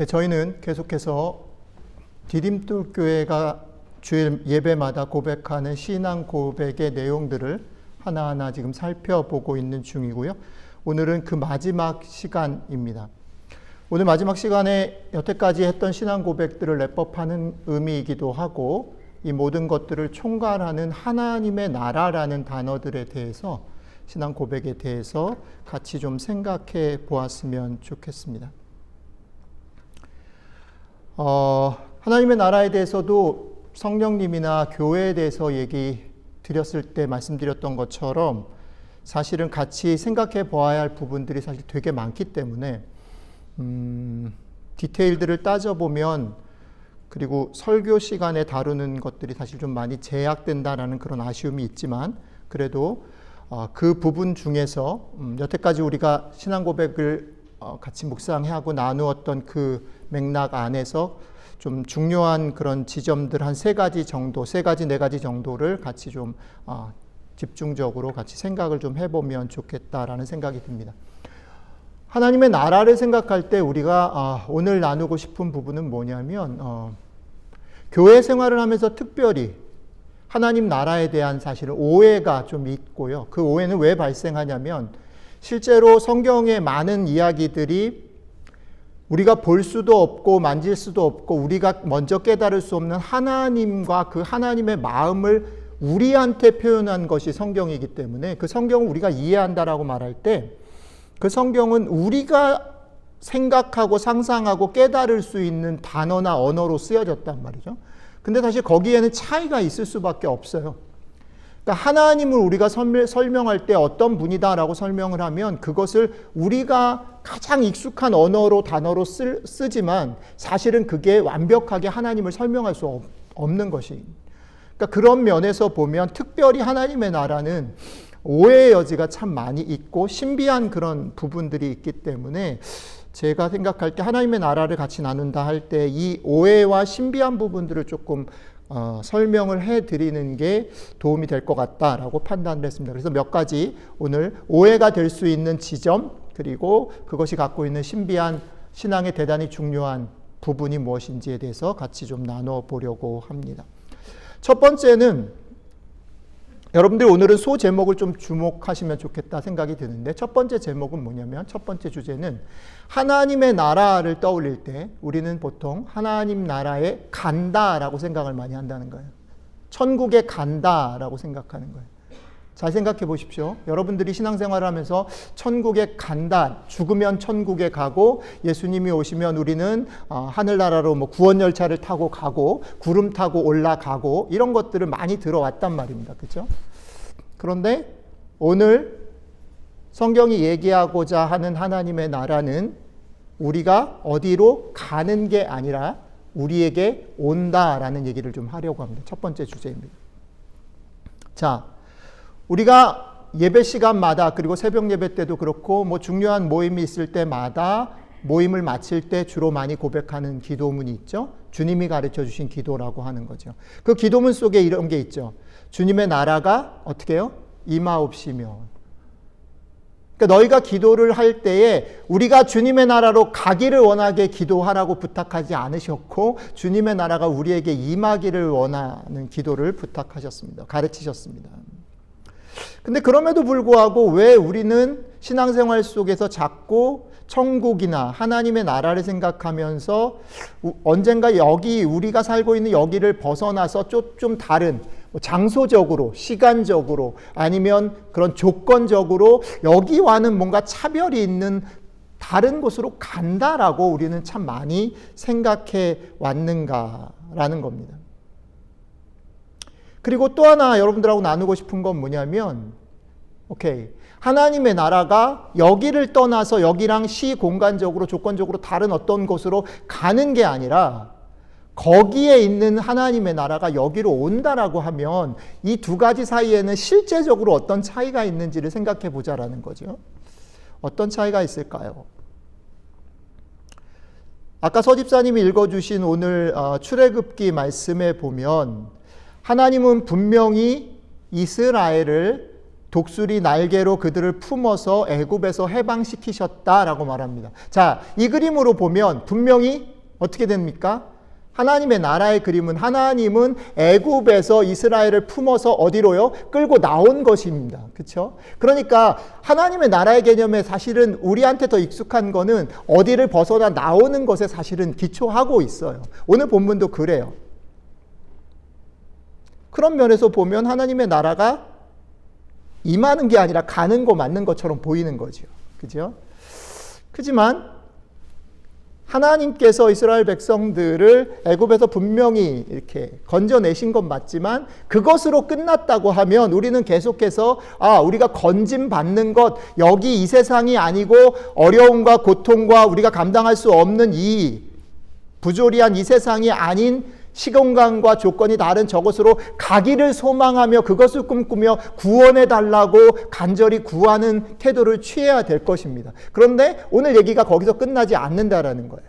네, 저희는 계속해서 디딤돌교회가 주일 예배마다 고백하는 신앙 고백의 내용들을 하나하나 지금 살펴보고 있는 중이고요. 오늘은 그 마지막 시간입니다. 오늘 마지막 시간에 여태까지 했던 신앙 고백들을 랩업하는 의미이기도 하고, 이 모든 것들을 총괄하는 하나님의 나라라는 단어들에 대해서, 신앙 고백에 대해서 같이 좀 생각해 보았으면 좋겠습니다. 하나님의 나라에 대해서도 성령님이나 교회에 대해서 얘기 드렸을 때 말씀드렸던 것처럼 사실은 같이 생각해 보아야 할 부분들이 사실 되게 많기 때문에 디테일들을 따져보면, 그리고 설교 시간에 다루는 것들이 사실 좀 많이 제약된다라는 그런 아쉬움이 있지만, 그래도 그 부분 중에서 여태까지 우리가 신앙 고백을 같이 묵상하고 나누었던 그 맥락 안에서 좀 중요한 그런 지점들 한 세 가지, 네 가지 정도를 같이 좀 집중적으로 같이 생각을 좀 해보면 좋겠다라는 생각이 듭니다. 하나님의 나라를 생각할 때 우리가 오늘 나누고 싶은 부분은 뭐냐면, 교회 생활을 하면서 특별히 하나님 나라에 대한 사실은 오해가 좀 있고요. 그 오해는 왜 발생하냐면, 실제로 성경의 많은 이야기들이 우리가 볼 수도 없고 만질 수도 없고 우리가 먼저 깨달을 수 없는 하나님과 그 하나님의 마음을 우리한테 표현한 것이 성경이기 때문에, 그 성경을 우리가 이해한다라고 말할 때 그 성경은 우리가 생각하고 상상하고 깨달을 수 있는 단어나 언어로 쓰여졌단 말이죠. 근데 사실 거기에는 차이가 있을 수밖에 없어요. 그러니까 하나님을 우리가 설명할 때 어떤 분이다라고 설명을 하면 그것을 우리가 가장 익숙한 언어로, 단어로 쓰지만 사실은 그게 완벽하게 하나님을 설명할 수 없는 것이. 그러니까 그런 면에서 보면 특별히 하나님의 나라는 오해의 여지가 참 많이 있고 신비한 그런 부분들이 있기 때문에, 제가 생각할 때 하나님의 나라를 같이 나눈다 할 때 이 오해와 신비한 부분들을 조금 설명을 해드리는 게 도움이 될 것 같다라고 판단을 했습니다. 그래서 몇 가지 오늘 오해가 될 수 있는 지점, 그리고 그것이 갖고 있는 신비한 신앙의 대단히 중요한 부분이 무엇인지에 대해서 같이 좀 나눠보려고 합니다. 첫 번째는, 여러분들 오늘은 소 제목을 좀 주목하시면 좋겠다 생각이 드는데, 첫 번째 제목은 뭐냐면, 첫 번째 주제는 하나님의 나라를 떠올릴 때 우리는 보통 하나님 나라에 간다라고 생각을 많이 한다는 거예요. 천국에 간다라고 생각하는 거예요. 잘 생각해 보십시오. 여러분들이 신앙생활을 하면서 천국에 간다, 죽으면 천국에 가고 예수님이 오시면 우리는 하늘나라로 구원열차를 타고 가고 구름 타고 올라가고 이런 것들을 많이 들어왔단 말입니다. 그렇죠? 그런데 오늘 성경이 얘기하고자 하는 하나님의 나라는 우리가 어디로 가는 게 아니라 우리에게 온다라는 얘기를 좀 하려고 합니다. 첫 번째 주제입니다. 자, 우리가 예배 시간마다, 그리고 새벽 예배 때도 그렇고 중요한 모임이 있을 때마다 모임을 마칠 때 주로 많이 고백하는 기도문이 있죠. 주님이 가르쳐 주신 기도라고 하는 거죠. 그 기도문 속에 이런 게 있죠. 주님의 나라가 어떻게 해요? 임하옵시며. 그러니까 너희가 기도를 할 때에 우리가 주님의 나라로 가기를 원하게 기도하라고 부탁하지 않으셨고, 주님의 나라가 우리에게 임하기를 원하는 기도를 부탁하셨습니다. 가르치셨습니다. 근데 그럼에도 불구하고 왜 우리는 신앙생활 속에서 자꾸 천국이나 하나님의 나라를 생각하면서 언젠가 여기 우리가 살고 있는 여기를 벗어나서 좀 다른 장소적으로, 시간적으로, 아니면 그런 조건적으로 여기와는 뭔가 차별이 있는 다른 곳으로 간다라고 우리는 참 많이 생각해 왔는가라는 겁니다. 그리고 또 하나 여러분들하고 나누고 싶은 건 뭐냐면, 하나님의 나라가 여기를 떠나서 여기랑 시공간적으로, 조건적으로 다른 어떤 곳으로 가는 게 아니라 거기에 있는 하나님의 나라가 여기로 온다라고 하면 이 두 가지 사이에는 실제적으로 어떤 차이가 있는지를 생각해 보자라는 거죠. 어떤 차이가 있을까요? 아까 서집사님이 읽어주신 오늘 출애굽기 말씀에 보면 하나님은 분명히 이스라엘을 독수리 날개로 그들을 품어서 애굽에서 해방시키셨다라고 말합니다. 자, 이 그림으로 보면 분명히 어떻게 됩니까? 하나님의 나라의 그림은 하나님은 애굽에서 이스라엘을 품어서 어디로요? 끌고 나온 것입니다. 그렇죠? 그러니까 하나님의 나라의 개념에 사실은 우리한테 더 익숙한 거는 어디를 벗어나 나오는 것에 사실은 기초하고 있어요. 오늘 본문도 그래요. 그런 면에서 보면 하나님의 나라가 임하는 게 아니라 가는 거 맞는 것처럼 보이는 거죠. 그죠? 그지만 하나님께서 이스라엘 백성들을 애굽에서 분명히 이렇게 건져내신 건 맞지만 그것으로 끝났다고 하면 우리는 계속해서 우리가 건짐 받는 것, 여기 이 세상이 아니고 어려움과 고통과 우리가 감당할 수 없는 이 부조리한 이 세상이 아닌 시공간과 조건이 다른 저것으로 가기를 소망하며 그것을 꿈꾸며 구원해 달라고 간절히 구하는 태도를 취해야 될 것입니다. 그런데 오늘 얘기가 거기서 끝나지 않는다라는 거예요.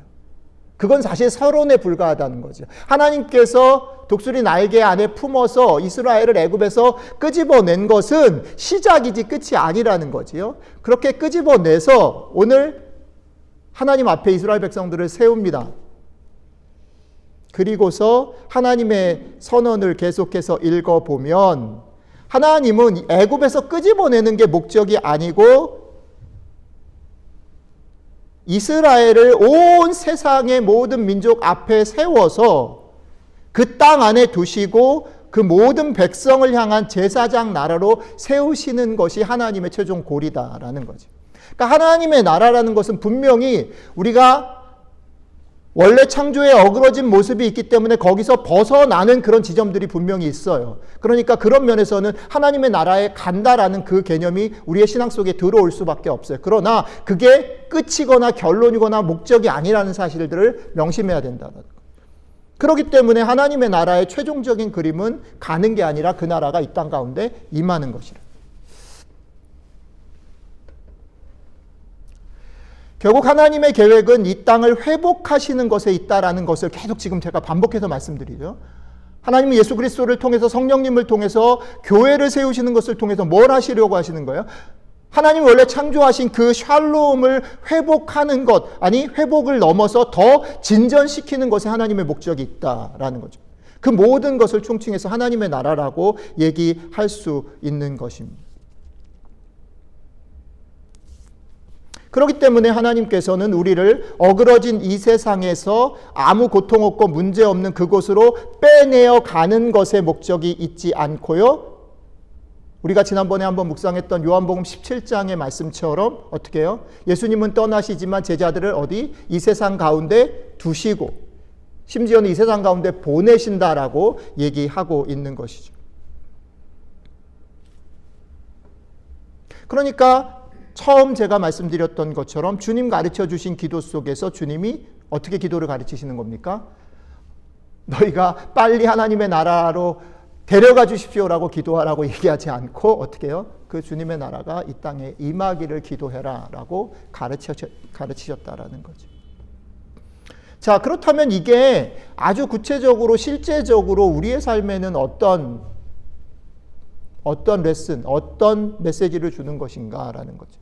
그건 사실 서론에 불과하다는 거죠. 하나님께서 독수리 날개 안에 품어서 이스라엘을 애굽에서 끄집어낸 것은 시작이지 끝이 아니라는 거지요. 그렇게 끄집어내서 오늘 하나님 앞에 이스라엘 백성들을 세웁니다. 그리고서 하나님의 선언을 계속해서 읽어보면 하나님은 애굽에서 끄집어내는 게 목적이 아니고 이스라엘을 온 세상의 모든 민족 앞에 세워서 그 땅 안에 두시고 그 모든 백성을 향한 제사장 나라로 세우시는 것이 하나님의 최종 고리다라는 거죠. 그러니까 하나님의 나라라는 것은 분명히 우리가 원래 창조에 어그러진 모습이 있기 때문에 거기서 벗어나는 그런 지점들이 분명히 있어요. 그러니까 그런 면에서는 하나님의 나라에 간다라는 그 개념이 우리의 신앙 속에 들어올 수밖에 없어요. 그러나 그게 끝이거나 결론이거나 목적이 아니라는 사실들을 명심해야 된다는 거예요. 그렇기 때문에 하나님의 나라의 최종적인 그림은 가는 게 아니라 그 나라가 이 땅 가운데 임하는 것이라. 결국 하나님의 계획은 이 땅을 회복하시는 것에 있다라는 것을 계속 지금 제가 반복해서 말씀드리죠. 하나님은 예수 그리스도를 통해서 성령님을 통해서 교회를 세우시는 것을 통해서 뭘 하시려고 하시는 거예요? 하나님이 원래 창조하신 그 샬롬을 회복하는 것, 아니 회복을 넘어서 더 진전시키는 것에 하나님의 목적이 있다라는 거죠. 그 모든 것을 총칭해서 하나님의 나라라고 얘기할 수 있는 것입니다. 그렇기 때문에 하나님께서는 우리를 어그러진 이 세상에서 아무 고통 없고 문제 없는 그곳으로 빼내어 가는 것에 목적이 있지 않고요. 우리가 지난번에 한번 묵상했던 요한복음 17장의 말씀처럼 어떻게 해요? 예수님은 떠나시지만 제자들을 어디? 이 세상 가운데 두시고 심지어는 이 세상 가운데 보내신다라고 얘기하고 있는 것이죠. 그러니까 처음 제가 말씀드렸던 것처럼 주님 가르쳐 주신 기도 속에서 주님이 어떻게 기도를 가르치시는 겁니까? 너희가 빨리 하나님의 나라로 데려가 주십시오라고 기도하라고 얘기하지 않고 어떻게 해요? 그 주님의 나라가 이 땅에 임하기를 기도해라라고 가르치셨다라는 거죠. 자, 그렇다면 이게 아주 구체적으로 실제적으로 우리의 삶에는 어떤 레슨, 어떤 메시지를 주는 것인가라는 거죠.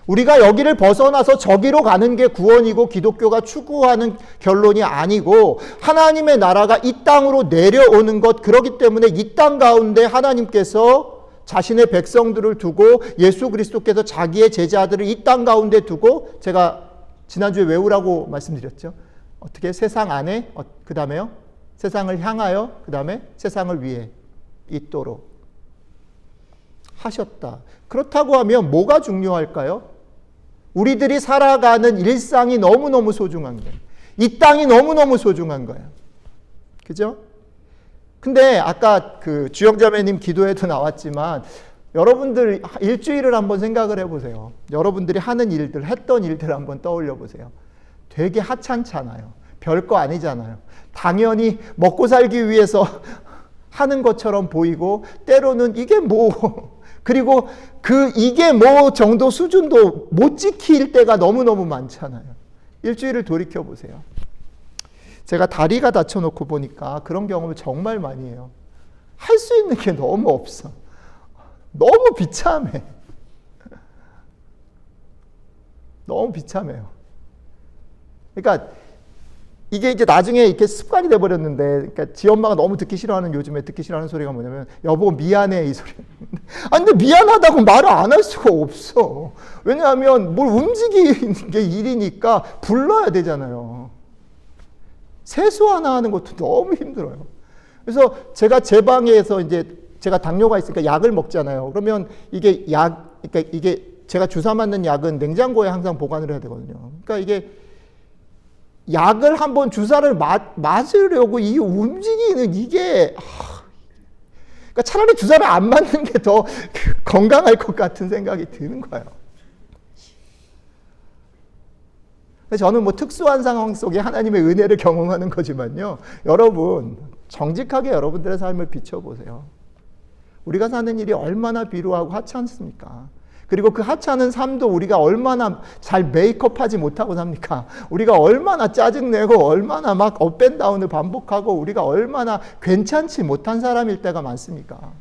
우리가 여기를 벗어나서 저기로 가는 게 구원이고 기독교가 추구하는 결론이 아니고 하나님의 나라가 이 땅으로 내려오는 것, 그렇기 때문에 이 땅 가운데 하나님께서 자신의 백성들을 두고 예수 그리스도께서 자기의 제자들을 이 땅 가운데 두고 제가 지난주에 외우라고 말씀드렸죠. 어떻게? 세상 안에, 그 다음에요? 세상을 향하여, 그 다음에 세상을 위해 있도록 하셨다. 그렇다고 하면 뭐가 중요할까요? 우리들이 살아가는 일상이 너무너무 소중한 거예요. 이 땅이 너무너무 소중한 거예요. 그죠? 근데 아까 그 주영자매님 기도에도 나왔지만 여러분들 일주일을 한번 생각을 해보세요. 여러분들이 하는 일들, 했던 일들 한번 떠올려 보세요. 되게 하찮잖아요. 별거 아니잖아요. 당연히 먹고 살기 위해서 하는 것처럼 보이고 때로는 이게 뭐 그리고 그 이게 뭐 정도 수준도 못 지킬 때가 너무너무 많잖아요. 일주일을 돌이켜 보세요. 제가 다리가 다쳐놓고 보니까 그런 경험을 정말 많이 해요. 할 수 있는 게 너무 없어. 너무 비참해. 너무 비참해요. 그러니까 이게 이제 나중에 이렇게 습관이 돼버렸는데, 그러니까 지 엄마가 너무 듣기 싫어하는, 요즘에 듣기 싫어하는 소리가 뭐냐면, 여보 미안해, 이 소리. 아니 근데 미안하다고 말을 안 할 수가 없어. 왜냐하면 뭘 움직이는 게 일이니까 불러야 되잖아요. 세수 하나 하는 것도 너무 힘들어요. 그래서 제가 제 방에서 이제 제가 당뇨가 있으니까 약을 먹잖아요. 그러면 이게 그러니까 이게 제가 주사 맞는 약은 냉장고에 항상 보관을 해야 되거든요. 그러니까 이게 약을 한번 주사를 맞으려고 이 움직이는 이게, 그러니까 차라리 주사를 안 맞는 게 더 건강할 것 같은 생각이 드는 거예요. 저는 뭐 특수한 상황 속에 하나님의 은혜를 경험하는 거지만요. 여러분, 정직하게 여러분들의 삶을 비춰보세요. 우리가 사는 일이 얼마나 비루하고 하찮습니까? 그리고 그 하찮은 삶도 우리가 얼마나 잘 메이크업하지 못하고 삽니까? 우리가 얼마나 짜증내고 얼마나 막 업앤다운을 반복하고 우리가 얼마나 괜찮지 못한 사람일 때가 많습니까?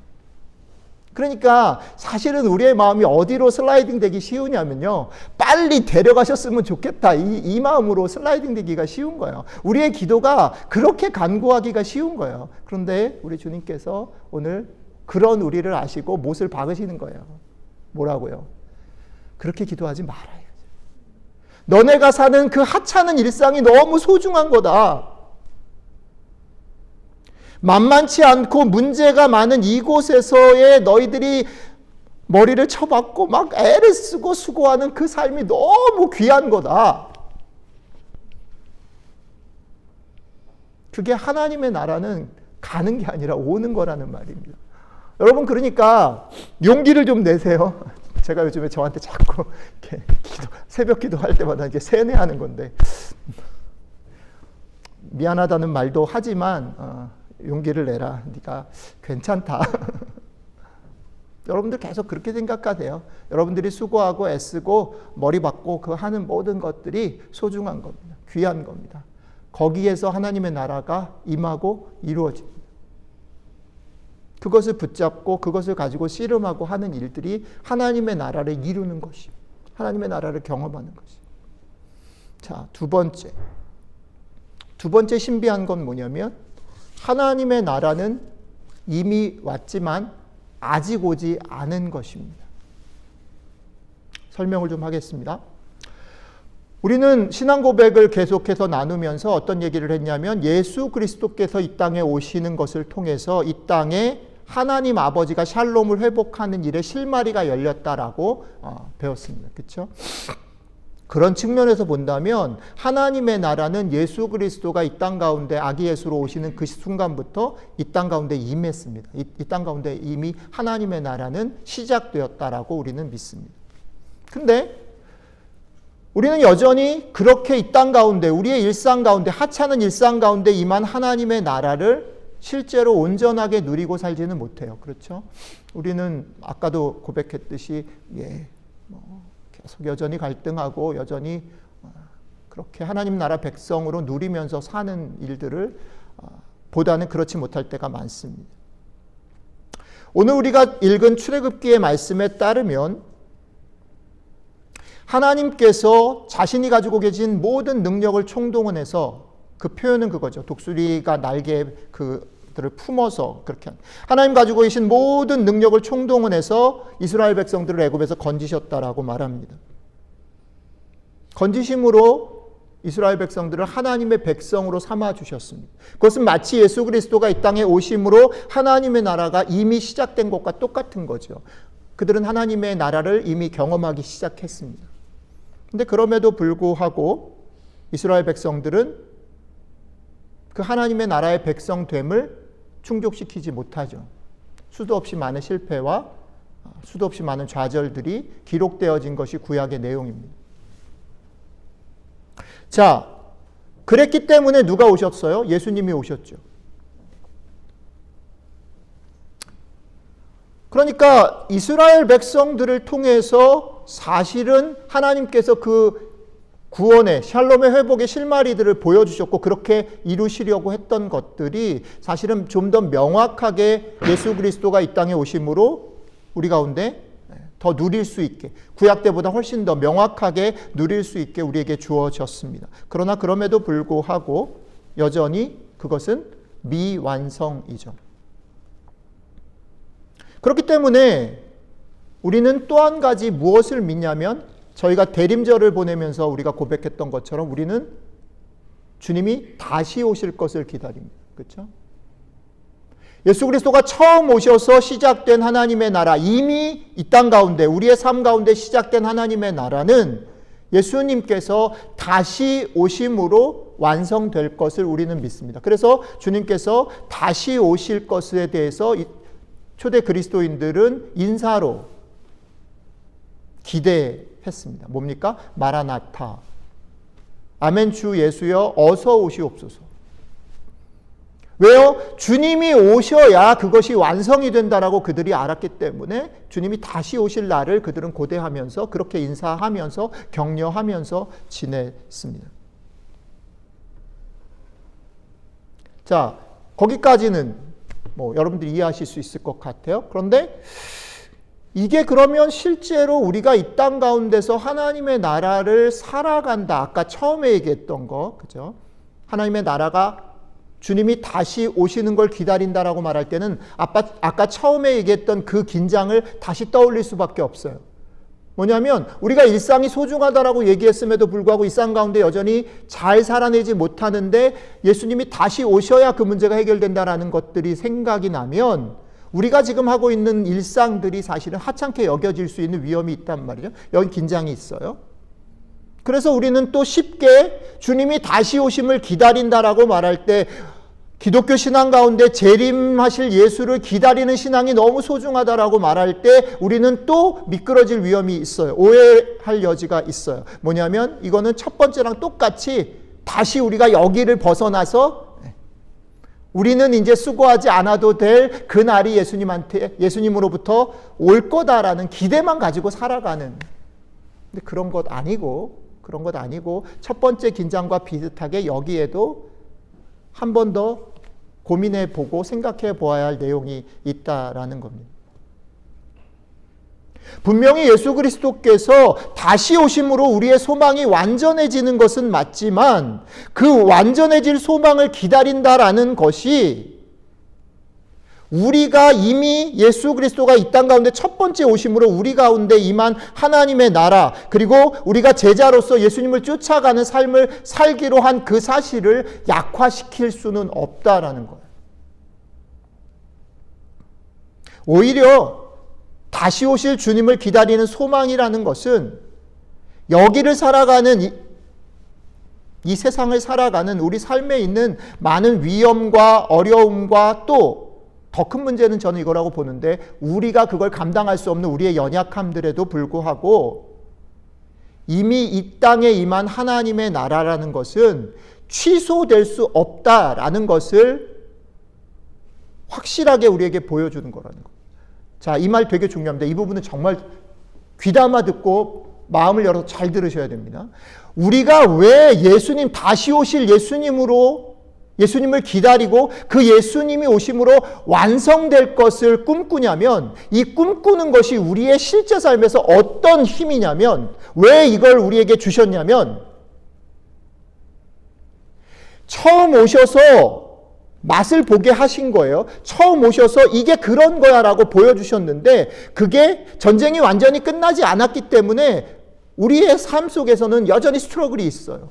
그러니까 사실은 우리의 마음이 어디로 슬라이딩 되기 쉬우냐면요. 빨리 데려가셨으면 좋겠다. 이 마음으로 슬라이딩 되기가 쉬운 거예요. 우리의 기도가 그렇게 간구하기가 쉬운 거예요. 그런데 우리 주님께서 오늘 그런 우리를 아시고 못을 박으시는 거예요. 뭐라고요? 그렇게 기도하지 말아요. 너네가 사는 그 하찮은 일상이 너무 소중한 거다. 만만치 않고 문제가 많은 이곳에서의 너희들이 머리를 쳐박고 막 애를 쓰고 수고하는 그 삶이 너무 귀한 거다. 그게 하나님의 나라는 가는 게 아니라 오는 거라는 말입니다. 여러분, 그러니까 용기를 좀 내세요. 제가 요즘에 저한테 자꾸 이렇게 새벽 기도할 때마다 이렇게 세뇌하는 건데, 미안하다는 말도 하지만 용기를 내라. 네가 괜찮다. 여러분들 계속 그렇게 생각하세요. 여러분들이 수고하고 애쓰고 머리 박고 그 하는 모든 것들이 소중한 겁니다. 귀한 겁니다. 거기에서 하나님의 나라가 임하고 이루어집니다. 그것을 붙잡고 그것을 가지고 씨름하고 하는 일들이 하나님의 나라를 이루는 것이, 하나님의 나라를 경험하는 것이. 자, 두 번째 신비한 건 뭐냐면, 하나님의 나라는 이미 왔지만 아직 오지 않은 것입니다. 설명을 좀 하겠습니다. 우리는 신앙 고백을 계속해서 나누면서 어떤 얘기를 했냐면, 예수 그리스도께서 이 땅에 오시는 것을 통해서 이 땅에 하나님 아버지가 샬롬을 회복하는 일에 실마리가 열렸다라고 배웠습니다. 그렇죠? 그런 측면에서 본다면 하나님의 나라는 예수 그리스도가 이 땅 가운데 아기 예수로 오시는 그 순간부터 이 땅 가운데 임했습니다. 이 땅 가운데 이미 하나님의 나라는 시작되었다라고 우리는 믿습니다. 근데 우리는 여전히 그렇게 이 땅 가운데, 우리의 일상 가운데, 하찮은 일상 가운데 임한 하나님의 나라를 실제로 온전하게 누리고 살지는 못해요. 그렇죠? 우리는 아까도 고백했듯이 계속 여전히 갈등하고 여전히 그렇게 하나님 나라 백성으로 누리면서 사는 일들을 보다는 그렇지 못할 때가 많습니다. 오늘 우리가 읽은 출애굽기의 말씀에 따르면 하나님께서 자신이 가지고 계신 모든 능력을 총동원해서, 그 표현은 그거죠. 독수리가 날개에 그들을 품어서 그렇게 하나님 가지고 계신 모든 능력을 총동원해서 이스라엘 백성들을 애굽에서 건지셨다라고 말합니다. 건지심으로 이스라엘 백성들을 하나님의 백성으로 삼아 주셨습니다. 그것은 마치 예수 그리스도가 이 땅에 오심으로 하나님의 나라가 이미 시작된 것과 똑같은 거죠. 그들은 하나님의 나라를 이미 경험하기 시작했습니다. 근데 그럼에도 불구하고 이스라엘 백성들은 그 하나님의 나라의 백성됨을 충족시키지 못하죠. 수도 없이 많은 실패와 수도 없이 많은 좌절들이 기록되어진 것이 구약의 내용입니다. 자, 그랬기 때문에 누가 오셨어요? 예수님이 오셨죠. 그러니까 이스라엘 백성들을 통해서 사실은 하나님께서 그 구원의, 샬롬의 회복의 실마리들을 보여주셨고 그렇게 이루시려고 했던 것들이 사실은 좀 더 명확하게 예수 그리스도가 이 땅에 오심으로 우리 가운데 더 누릴 수 있게, 구약 때보다 훨씬 더 명확하게 누릴 수 있게 우리에게 주어졌습니다. 그러나 그럼에도 불구하고 여전히 그것은 미완성이죠. 그렇기 때문에 우리는 또 한 가지 무엇을 믿냐면, 저희가 대림절을 보내면서 우리가 고백했던 것처럼 우리는 주님이 다시 오실 것을 기다립니다. 그렇죠? 예수 그리스도가 처음 오셔서 시작된 하나님의 나라, 이미 이 땅 가운데, 우리의 삶 가운데 시작된 하나님의 나라는 예수님께서 다시 오심으로 완성될 것을 우리는 믿습니다. 그래서 주님께서 다시 오실 것에 대해서 초대 그리스도인들은 인사로 기대했습니다. 뭡니까? 마라나타. 아멘 주 예수여 어서 오시옵소서. 왜요? 주님이 오셔야 그것이 완성이 된다라고 그들이 알았기 때문에 주님이 다시 오실 날을 그들은 고대하면서 그렇게 인사하면서 격려하면서 지냈습니다. 자, 거기까지는 여러분들이 이해하실 수 있을 것 같아요. 그런데 이게 그러면 실제로 우리가 이 땅 가운데서 하나님의 나라를 살아간다. 아까 처음에 얘기했던 거, 그죠? 하나님의 나라가 주님이 다시 오시는 걸 기다린다라고 말할 때는 아까 처음에 얘기했던 그 긴장을 다시 떠올릴 수밖에 없어요. 뭐냐면 우리가 일상이 소중하다라고 얘기했음에도 불구하고 일상 가운데 여전히 잘 살아내지 못하는데 예수님이 다시 오셔야 그 문제가 해결된다라는 것들이 생각이 나면 우리가 지금 하고 있는 일상들이 사실은 하찮게 여겨질 수 있는 위험이 있단 말이죠. 여기 긴장이 있어요. 그래서 우리는 또 쉽게 주님이 다시 오심을 기다린다라고 말할 때 기독교 신앙 가운데 재림하실 예수를 기다리는 신앙이 너무 소중하다라고 말할 때 우리는 또 미끄러질 위험이 있어요. 오해할 여지가 있어요. 뭐냐면 이거는 첫 번째랑 똑같이 다시 우리가 여기를 벗어나서 우리는 이제 수고하지 않아도 될 그 날이 예수님으로부터 올 거다라는 기대만 가지고 살아가는. 근데 그런 것 아니고 첫 번째 긴장과 비슷하게 여기에도 한 번 더 고민해 보고 생각해 보아야 할 내용이 있다라는 겁니다. 분명히 예수 그리스도께서 다시 오심으로 우리의 소망이 완전해지는 것은 맞지만 그 완전해질 소망을 기다린다라는 것이 우리가 이미 예수 그리스도가 이 땅 가운데 첫 번째 오심으로 우리 가운데 임한 하나님의 나라, 그리고 우리가 제자로서 예수님을 쫓아가는 삶을 살기로 한 그 사실을 약화시킬 수는 없다라는 거예요. 오히려 다시 오실 주님을 기다리는 소망이라는 것은 여기를 살아가는 이 세상을 살아가는 우리 삶에 있는 많은 위험과 어려움과 또 더 큰 문제는 저는 이거라고 보는데 우리가 그걸 감당할 수 없는 우리의 연약함들에도 불구하고 이미 이 땅에 임한 하나님의 나라라는 것은 취소될 수 없다라는 것을 확실하게 우리에게 보여주는 거라는 거예요. 자, 이 말 되게 중요합니다. 이 부분은 정말 귀담아 듣고 마음을 열어서 잘 들으셔야 됩니다. 우리가 왜 예수님, 다시 오실 예수님을 기다리고 그 예수님이 오심으로 완성될 것을 꿈꾸냐면 이 꿈꾸는 것이 우리의 실제 삶에서 어떤 힘이냐면 왜 이걸 우리에게 주셨냐면 처음 오셔서 맛을 보게 하신 거예요. 처음 오셔서 이게 그런 거야 라고 보여주셨는데 그게 전쟁이 완전히 끝나지 않았기 때문에 우리의 삶 속에서는 여전히 스트러글이 있어요.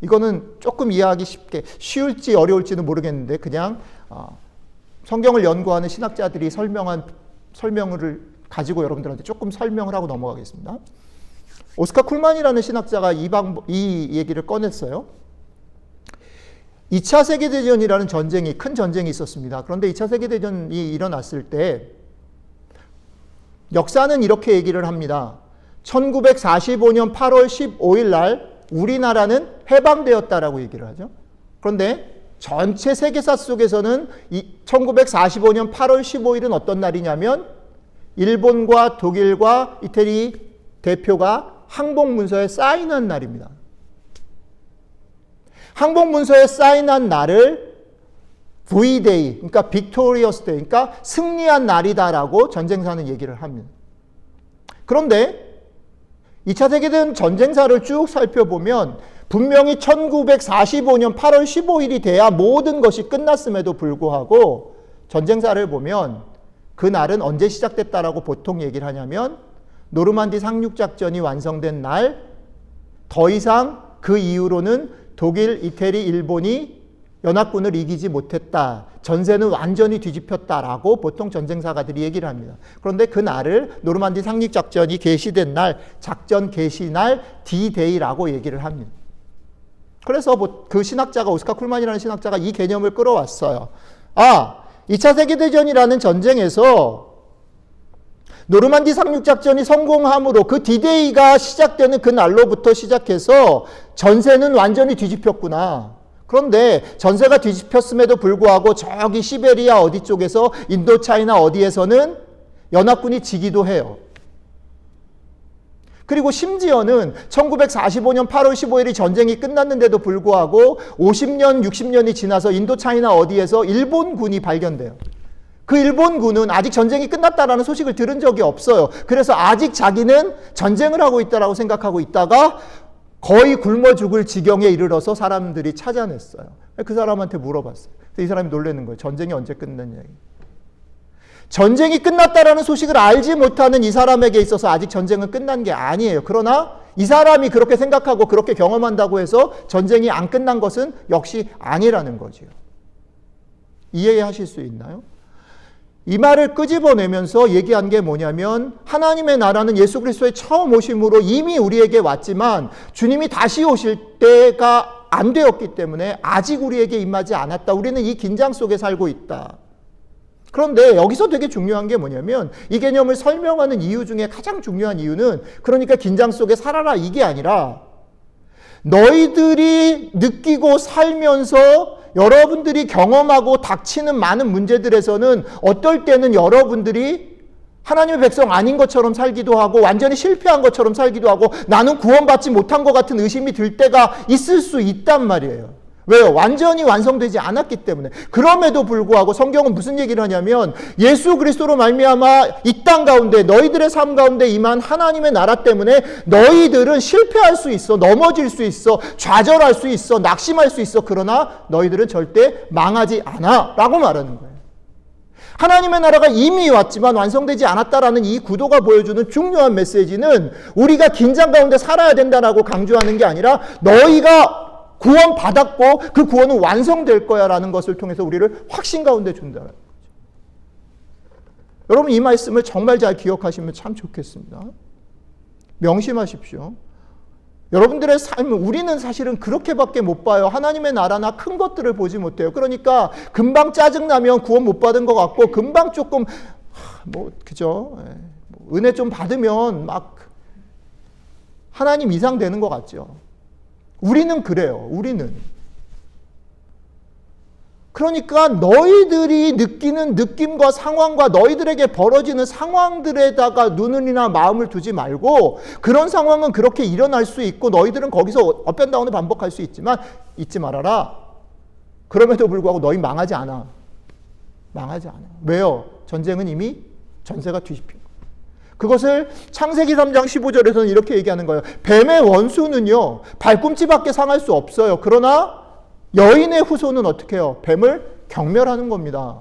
이거는 조금 이해하기 쉬울지 어려울지는 모르겠는데 그냥 성경을 연구하는 신학자들이 설명을 가지고 여러분들한테 조금 설명을 하고 넘어가겠습니다. 오스카 쿨만이라는 신학자가 이 얘기를 꺼냈어요. 2차 세계대전이라는 큰 전쟁이 있었습니다. 그런데 2차 세계대전이 일어났을 때 역사는 이렇게 얘기를 합니다. 1945년 8월 15일 날 우리나라는 해방되었다라고 얘기를 하죠. 그런데 전체 세계사 속에서는 1945년 8월 15일은 어떤 날이냐면 일본과 독일과 이태리 대표가 항복문서에 사인한 날입니다. 항복문서에 사인한 날을 V-Day, 그러니까 Victorious Day, 그러니까 승리한 날이다라고 전쟁사는 얘기를 합니다. 그런데 2차 세계대전 전쟁사를 쭉 살펴보면 분명히 1945년 8월 15일이 돼야 모든 것이 끝났음에도 불구하고 전쟁사를 보면 그 날은 언제 시작됐다라고 보통 얘기를 하냐면 노르만디 상륙작전이 완성된 날, 더 이상 그 이후로는 독일, 이태리, 일본이 연합군을 이기지 못했다. 전세는 완전히 뒤집혔다라고 보통 전쟁사가들이 얘기를 합니다. 그런데 그 날을 노르만디 상륙작전이 개시된 날, 작전 개시 날 D-Day라고 얘기를 합니다. 그래서 그 신학자가 오스카 쿨만이라는 신학자가 이 개념을 끌어왔어요. 2차 세계대전이라는 전쟁에서 노르만디 상륙작전이 성공함으로 그 D-Day가 시작되는 그 날로부터 시작해서 전세는 완전히 뒤집혔구나. 그런데 전세가 뒤집혔음에도 불구하고 저기 시베리아 어디 쪽에서 인도차이나 어디에서는 연합군이 지기도 해요. 그리고 심지어는 1945년 8월 15일이 전쟁이 끝났는데도 불구하고 50년, 60년이 지나서 인도차이나 어디에서 일본군이 발견돼요. 그 일본군은 아직 전쟁이 끝났다라는 소식을 들은 적이 없어요. 그래서 아직 자기는 전쟁을 하고 있다라고 생각하고 있다가 거의 굶어 죽을 지경에 이르러서 사람들이 찾아냈어요. 그 사람한테 물어봤어요. 이 사람이 놀라는 거예요. 전쟁이 언제 끝났냐. 전쟁이 끝났다라는 소식을 알지 못하는 이 사람에게 있어서 아직 전쟁은 끝난 게 아니에요. 그러나 이 사람이 그렇게 생각하고 그렇게 경험한다고 해서 전쟁이 안 끝난 것은 역시 아니라는 거지요. 이해하실 수 있나요? 이 말을 끄집어내면서 얘기한 게 뭐냐면 하나님의 나라는 예수 그리스도의 처음 오심으로 이미 우리에게 왔지만 주님이 다시 오실 때가 안 되었기 때문에 아직 우리에게 임하지 않았다. 우리는 이 긴장 속에 살고 있다. 그런데 여기서 되게 중요한 게 뭐냐면 이 개념을 설명하는 이유 중에 가장 중요한 이유는 그러니까 긴장 속에 살아라 이게 아니라 너희들이 느끼고 살면서 여러분들이 경험하고 닥치는 많은 문제들에서는 어떨 때는 여러분들이 하나님의 백성 아닌 것처럼 살기도 하고 완전히 실패한 것처럼 살기도 하고 나는 구원받지 못한 것 같은 의심이 들 때가 있을 수 있단 말이에요. 왜요? 완전히 완성되지 않았기 때문에. 그럼에도 불구하고 성경은 무슨 얘기를 하냐면 예수 그리스도로 말미암아 이 땅 가운데 너희들의 삶 가운데 임한 하나님의 나라 때문에 너희들은 실패할 수 있어, 넘어질 수 있어, 좌절할 수 있어, 낙심할 수 있어. 그러나 너희들은 절대 망하지 않아 라고 말하는 거예요. 하나님의 나라가 이미 왔지만 완성되지 않았다라는 이 구도가 보여주는 중요한 메시지는 우리가 긴장 가운데 살아야 된다라고 강조하는 게 아니라 너희가 구원 받았고 그 구원은 완성될 거야 라는 것을 통해서 우리를 확신 가운데 준다는 거죠. 여러분 이 말씀을 정말 잘 기억하시면 참 좋겠습니다. 명심하십시오. 여러분들의 삶은 우리는 사실은 그렇게밖에 못 봐요. 하나님의 나라나 큰 것들을 보지 못해요. 그러니까 금방 짜증나면 구원 못 받은 것 같고 금방 조금 그죠? 은혜 좀 받으면 막 하나님 이상 되는 것 같죠. 우리는 그래요. 우리는. 그러니까 너희들이 느끼는 느낌과 상황과 너희들에게 벌어지는 상황들에다가 눈이나 마음을 두지 말고 그런 상황은 그렇게 일어날 수 있고 너희들은 거기서 업앤다운을 반복할 수 있지만 잊지 말아라. 그럼에도 불구하고 너희 망하지 않아. 망하지 않아. 왜요? 전쟁은 이미 전세가 뒤집힌 그것을 창세기 3장 15절에서는 이렇게 얘기하는 거예요. 뱀의 원수는요, 발꿈치밖에 상할 수 없어요. 그러나 여인의 후손은 어떻게 해요? 뱀을 경멸하는 겁니다.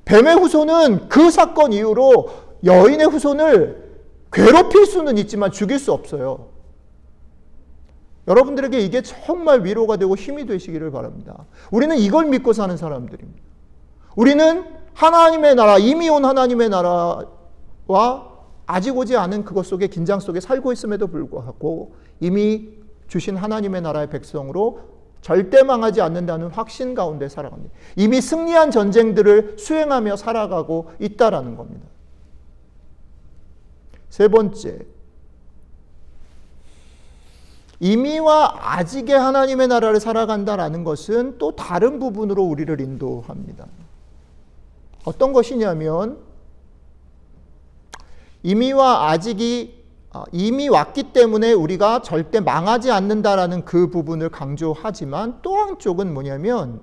뱀의 후손은 그 사건 이후로 여인의 후손을 괴롭힐 수는 있지만 죽일 수 없어요. 여러분들에게 이게 정말 위로가 되고 힘이 되시기를 바랍니다. 우리는 이걸 믿고 사는 사람들입니다. 우리는 하나님의 나라, 이미 온 하나님의 나라와 아직 오지 않은 그것 속에 긴장 속에 살고 있음에도 불구하고 이미 주신 하나님의 나라의 백성으로 절대 망하지 않는다는 확신 가운데 살아갑니다. 이미 승리한 전쟁들을 수행하며 살아가고 있다라는 겁니다. 세 번째, 이미와 아직의 하나님의 나라를 살아간다라는 것은 또 다른 부분으로 우리를 인도합니다. 어떤 것이냐면 이미와 아직이 이미 왔기 때문에 우리가 절대 망하지 않는다라는 그 부분을 강조하지만 또 한쪽은 뭐냐면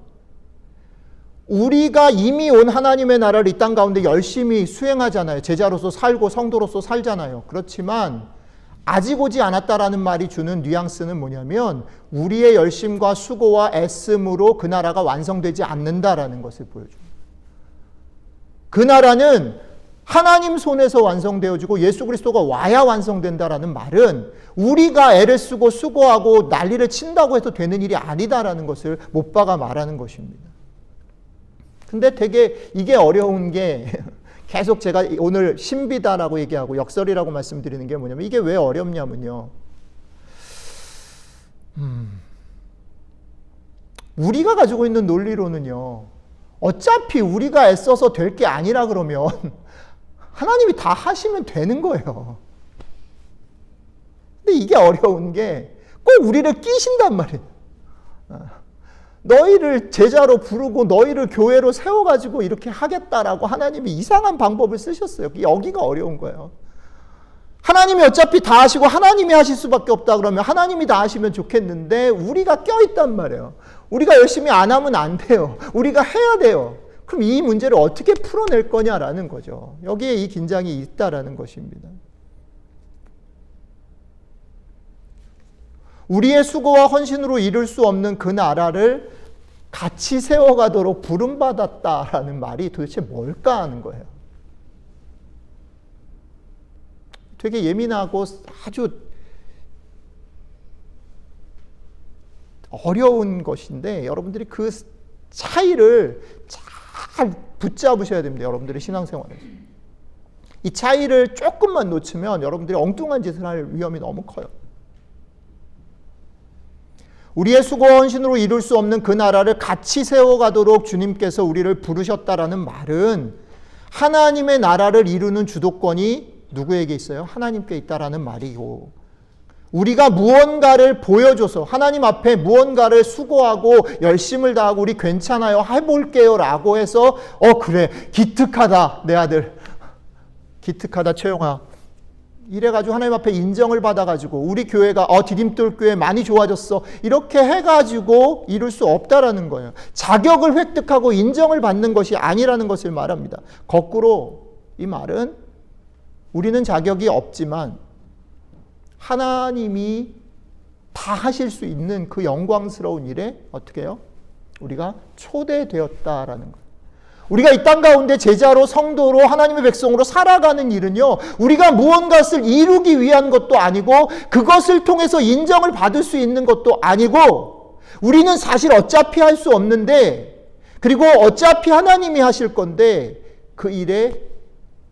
우리가 이미 온 하나님의 나라를 이 땅 가운데 열심히 수행하잖아요. 제자로서 살고 성도로서 살잖아요. 그렇지만 아직 오지 않았다라는 말이 주는 뉘앙스는 뭐냐면 우리의 열심과 수고와 애씀으로 그 나라가 완성되지 않는다라는 것을 보여줍니다. 그 나라는 하나님 손에서 완성되어지고 예수 그리스도가 와야 완성된다라는 말은 우리가 애를 쓰고 수고하고 난리를 친다고 해서 되는 일이 아니다라는 것을 못 박아 말하는 것입니다. 근데 되게 이게 어려운 게 계속 제가 오늘 신비다라고 얘기하고 역설이라고 말씀드리는 게 뭐냐면 이게 왜 어렵냐면요. 우리가 가지고 있는 논리로는요. 어차피 우리가 애써서 될 게 아니라 그러면 하나님이 다 하시면 되는 거예요. 근데 이게 어려운 게 꼭 우리를 끼신단 말이에요. 너희를 제자로 부르고 너희를 교회로 세워가지고 이렇게 하겠다라고 하나님이 이상한 방법을 쓰셨어요. 여기가 어려운 거예요. 하나님이 어차피 다 하시고 하나님이 하실 수밖에 없다 그러면 하나님이 다 하시면 좋겠는데 우리가 껴있단 말이에요. 우리가 열심히 안 하면 안 돼요. 우리가 해야 돼요. 그럼 이 문제를 어떻게 풀어낼 거냐라는 거죠. 여기에 이 긴장이 있다라는 것입니다. 우리의 수고와 헌신으로 이룰 수 없는 그 나라를 같이 세워가도록 부름받았다라는 말이 도대체 뭘까 하는 거예요. 되게 예민하고 아주 어려운 것인데 여러분들이 그 차이를 잘 붙잡으셔야 됩니다. 여러분들의 신앙생활에서. 이 차이를 조금만 놓치면 여러분들이 엉뚱한 짓을 할 위험이 너무 커요. 우리의 수고와 헌신으로 이룰 수 없는 그 나라를 같이 세워가도록 주님께서 우리를 부르셨다라는 말은 하나님의 나라를 이루는 주도권이 누구에게 있어요? 하나님께 있다라는 말이고 우리가 무언가를 보여줘서 하나님 앞에 무언가를 수고하고 열심을 다하고 우리 괜찮아요 해볼게요 라고 해서 그래 기특하다 내 아들 기특하다 최영아 이래가지고 하나님 앞에 인정을 받아가지고 우리 교회가 디딤돌 교회 많이 좋아졌어 이렇게 해가지고 이룰 수 없다라는 거예요. 자격을 획득하고 인정을 받는 것이 아니라는 것을 말합니다. 거꾸로 이 말은 우리는 자격이 없지만 하나님이 다 하실 수 있는 그 영광스러운 일에 어떻게 해요? 우리가 초대되었다라는 거예요. 우리가 이 땅 가운데 제자로 성도로 하나님의 백성으로 살아가는 일은요. 우리가 무언가를 이루기 위한 것도 아니고 그것을 통해서 인정을 받을 수 있는 것도 아니고 우리는 사실 어차피 할 수 없는데 그리고 어차피 하나님이 하실 건데 그 일에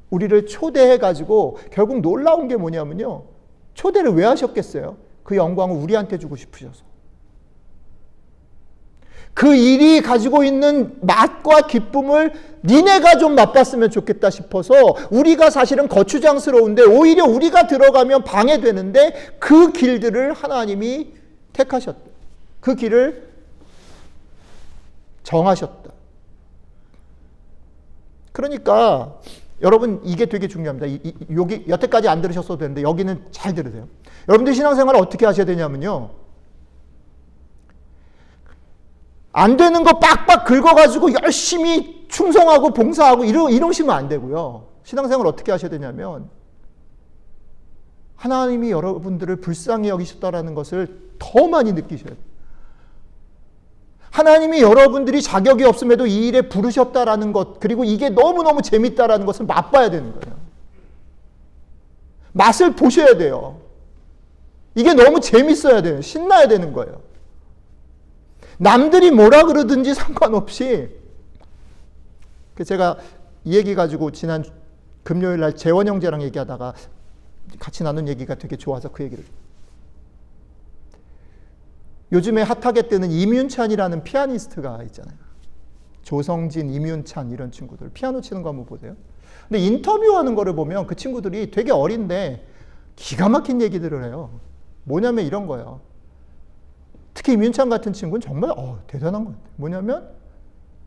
우리를 초대해가지고 결국 놀라운 게 뭐냐면요. 초대를 왜 하셨겠어요? 그 영광을 우리한테 주고 싶으셔서. 그 일이 가지고 있는 맛과 기쁨을 니네가 좀 맛봤으면 좋겠다 싶어서 우리가 사실은 거추장스러운데 오히려 우리가 들어가면 방해되는데 그 길들을 하나님이 택하셨다. 그 길을 정하셨다. 그러니까 여러분 이게 되게 중요합니다. 여기 여태까지 안 들으셨어도 되는데 여기는 잘 들으세요. 여러분들 신앙생활을 어떻게 하셔야 되냐면요. 안 되는 거 빡빡 긁어가지고 열심히 충성하고 봉사하고 이러시면 안 되고요. 신앙생활 어떻게 하셔야 되냐면 하나님이 여러분들을 불쌍히 여기셨다라는 것을 더 많이 느끼셔야 돼요. 하나님이 여러분들이 자격이 없음에도 이 일에 부르셨다라는 것 그리고 이게 너무너무 재밌다라는 것을 맛봐야 되는 거예요. 맛을 보셔야 돼요. 이게 너무 재밌어야 돼요. 신나야 되는 거예요. 남들이 뭐라 그러든지 상관없이 제가 이 얘기 가지고 지난 금요일 날 재원 형제랑 얘기하다가 같이 나눈 얘기가 되게 좋아서 그 얘기를 요즘에 핫하게 뜨는 임윤찬이라는 피아니스트가 있잖아요. 조성진, 임윤찬 이런 친구들 피아노 치는 거 한번 보세요. 근데 인터뷰하는 거를 보면 그 친구들이 되게 어린데 기가 막힌 얘기들을 해요. 뭐냐면 이런 거예요. 특히 임윤찬 같은 친구는 정말 대단한 것 같아요. 뭐냐면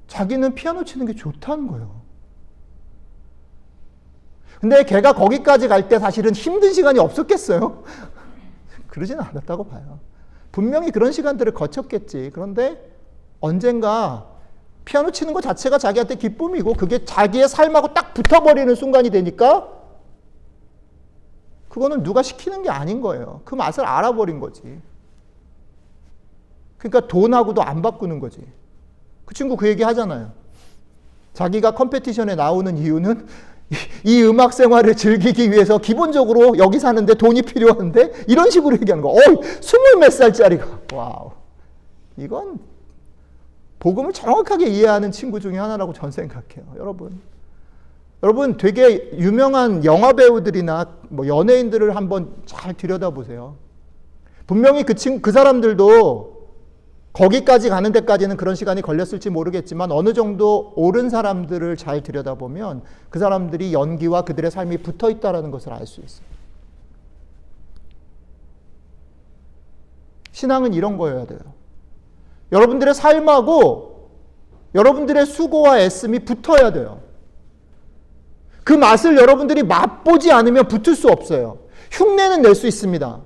자기는 피아노 치는 게 좋다는 거예요. 근데 걔가 거기까지 갈 때 사실은 힘든 시간이 없었겠어요? 그러지는 않았다고 봐요. 분명히 그런 시간들을 거쳤겠지. 그런데 언젠가 피아노 치는 것 자체가 자기한테 기쁨이고 그게 자기의 삶하고 딱 붙어버리는 순간이 되니까 그거는 누가 시키는 게 아닌 거예요. 그 맛을 알아버린 거지. 그러니까 돈하고도 안 바꾸는 거지. 그 친구 그 얘기 하잖아요. 자기가 컴페티션에 나오는 이유는 이 음악 생활을 즐기기 위해서 기본적으로 여기 사는데 돈이 필요한데 이런 식으로 얘기하는 거. 20몇 살짜리가. 와우. 이건 복음을 정확하게 이해하는 친구 중에 하나라고 전 생각해요. 여러분 되게 유명한 영화 배우들이나 뭐 연예인들을 한번 잘 들여다보세요. 분명히 그 사람들도 거기까지 가는 데까지는 그런 시간이 걸렸을지 모르겠지만 어느 정도 옳은 사람들을 잘 들여다보면 그 사람들이 연기와 그들의 삶이 붙어 있다는 것을 알 수 있어요. 신앙은 이런 거여야 돼요. 여러분들의 삶하고 여러분들의 수고와 애씀이 붙어야 돼요. 그 맛을 여러분들이 맛보지 않으면 붙을 수 없어요. 흉내는 낼 수 있습니다.